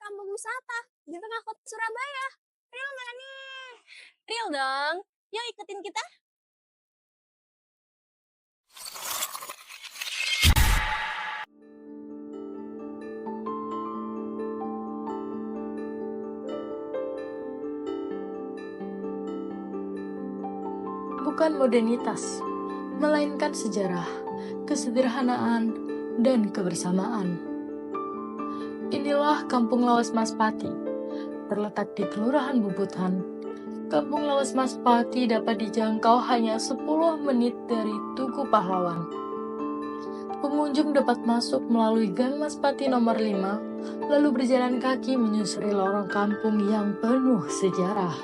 kampung wisata di tengah kota Surabaya. Real nggak nih? Real dong. Yuk ikutin kita. Bukan modernitas, melainkan sejarah, kesederhanaan, dan kebersamaan. Inilah Kampung Lawas Maspati, terletak di Kelurahan Bubutan. Kampung Lawas Maspati dapat dijangkau hanya 10 menit dari Tugu Pahlawan. Pengunjung dapat masuk melalui Gang Maspati nomor 5, lalu berjalan kaki menyusuri lorong kampung yang penuh sejarah.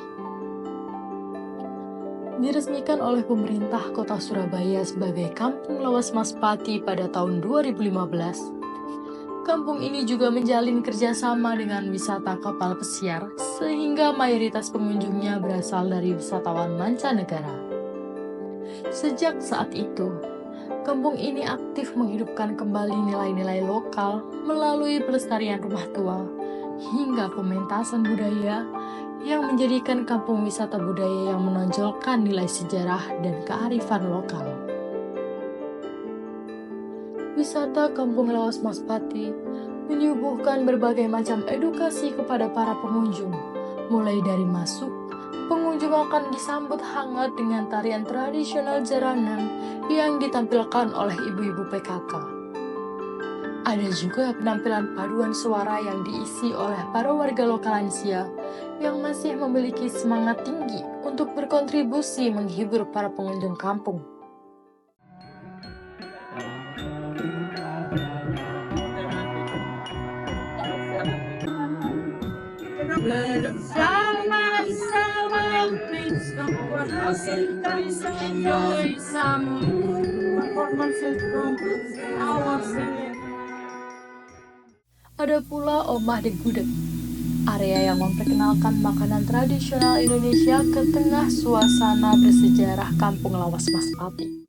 Diresmikan oleh pemerintah Kota Surabaya sebagai Kampung Lawas Maspati pada tahun 2015, kampung ini juga menjalin kerjasama dengan wisata kapal pesiar sehingga mayoritas pengunjungnya berasal dari wisatawan mancanegara. Sejak saat itu, kampung ini aktif menghidupkan kembali nilai-nilai lokal melalui pelestarian rumah tua hingga pementasan budaya yang menjadikan kampung wisata budaya yang menonjolkan nilai sejarah dan kearifan lokal. Wisata Kampung Lawas Maspati menyuguhkan berbagai macam edukasi kepada para pengunjung. Mulai dari masuk, pengunjung akan disambut hangat dengan tarian tradisional jaranan yang ditampilkan oleh ibu-ibu PKK. Ada juga penampilan paduan suara yang diisi oleh para warga lokal lansia yang masih memiliki semangat tinggi untuk berkontribusi menghibur para pengunjung kampung. Ada pula Omah de Gudeg, area yang memperkenalkan makanan tradisional Indonesia ke tengah suasana bersejarah Kampung Lawas Maspati.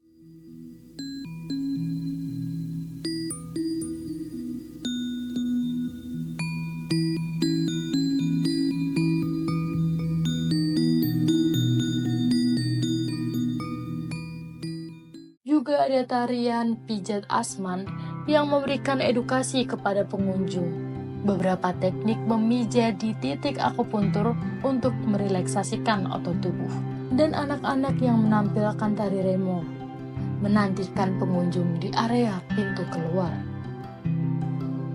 Juga ada tarian pijat asman yang memberikan edukasi kepada pengunjung. Beberapa teknik memijat di titik akupuntur untuk merelaksasikan otot tubuh. Dan anak-anak yang menampilkan tari remo menantikan pengunjung di area pintu keluar.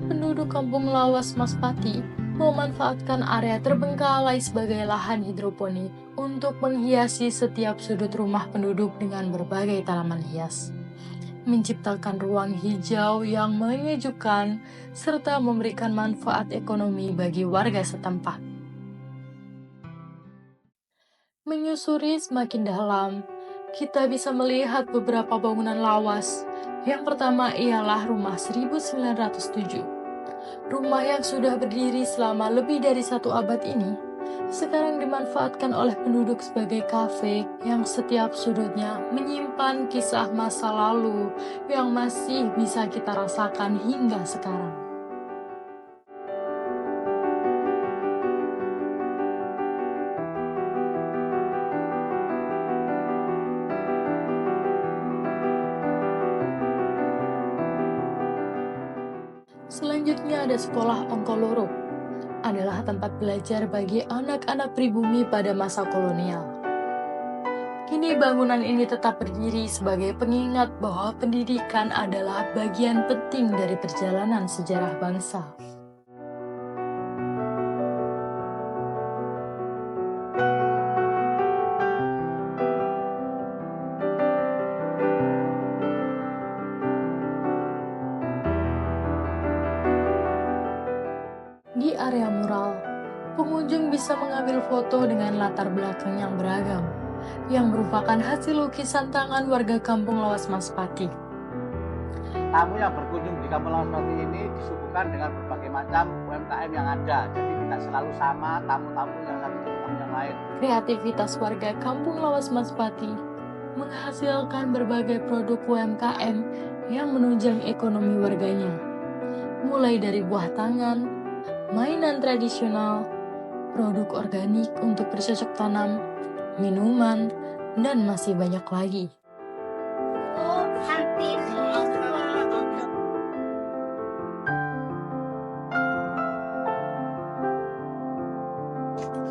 Penduduk Kampung Lawas Maspati memanfaatkan area terbengkalai sebagai lahan hidroponik untuk menghiasi setiap sudut rumah penduduk dengan berbagai tanaman hias, menciptakan ruang hijau yang menyejukkan serta memberikan manfaat ekonomi bagi warga setempat. Menyusuri semakin dalam, kita bisa melihat beberapa bangunan lawas. Yang pertama ialah rumah 1907. Rumah yang sudah berdiri selama lebih dari 1 abad ini, sekarang dimanfaatkan oleh penduduk sebagai kafe yang setiap sudutnya menyimpan kisah masa lalu yang masih bisa kita rasakan hingga sekarang. Selanjutnya ada sekolah Onkoloro, adalah tempat belajar bagi anak-anak pribumi pada masa kolonial. Kini bangunan ini tetap berdiri sebagai pengingat bahwa pendidikan adalah bagian penting dari perjalanan sejarah bangsa. Di area mural, pengunjung bisa mengambil foto dengan latar belakang yang beragam, yang merupakan hasil lukisan tangan warga Kampung Lawas Maspati. Tamu yang berkunjung di Kampung Lawas Maspati ini disuguhkan dengan berbagai macam UMKM yang ada, jadi tidak selalu sama tamu-tamu yang satu dengan tamu yang lain. Kreativitas warga Kampung Lawas Maspati menghasilkan berbagai produk UMKM yang menunjang ekonomi warganya, mulai dari buah tangan, mainan tradisional, produk organik untuk bercocok tanam, minuman, dan masih banyak lagi. Oh, hati.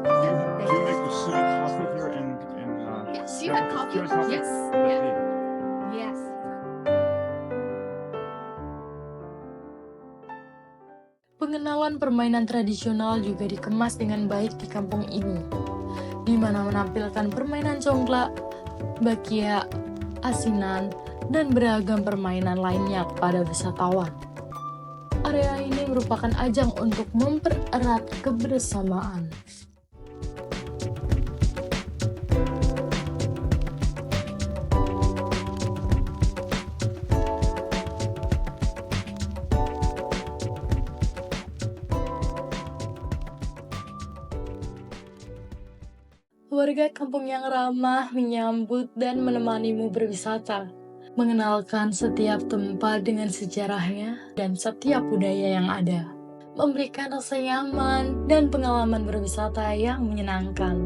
Do you make the sweet coffee here in Yes, you have coffee. Yes, Okay. yes. Pengenalan permainan tradisional juga dikemas dengan baik di kampung ini, di mana menampilkan permainan congklak, bakia, asinan, dan beragam permainan lainnya kepada wisatawan. Area ini merupakan ajang untuk mempererat kebersamaan. Warga kampung yang ramah menyambut dan menemanimu berwisata, mengenalkan setiap tempat dengan sejarahnya dan setiap budaya yang ada, memberikan rasa nyaman dan pengalaman berwisata yang menyenangkan.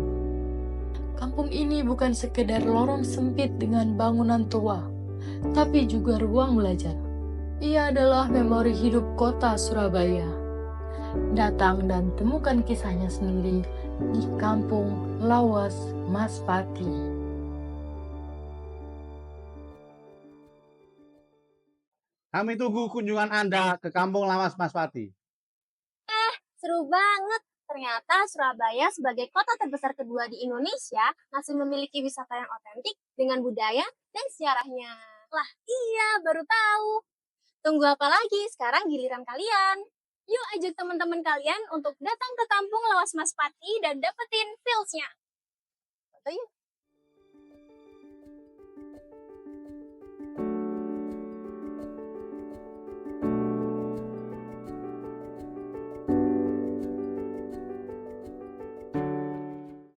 Kampung ini bukan sekedar lorong sempit dengan bangunan tua, tapi juga ruang belajar. Ia adalah memori hidup kota Surabaya. Datang dan temukan kisahnya sendiri di Kampung Lawas Maspati. Kami tunggu kunjungan Anda ke Kampung Lawas Maspati. Seru banget. Ternyata Surabaya sebagai kota terbesar kedua di Indonesia masih memiliki wisata yang otentik dengan budaya dan sejarahnya. Lah iya, baru tahu. Tunggu apa lagi? Sekarang giliran kalian. Yuk ajak teman-teman kalian untuk datang ke Kampung Lawas Maspati dan dapetin feels-nya. Foto yuk.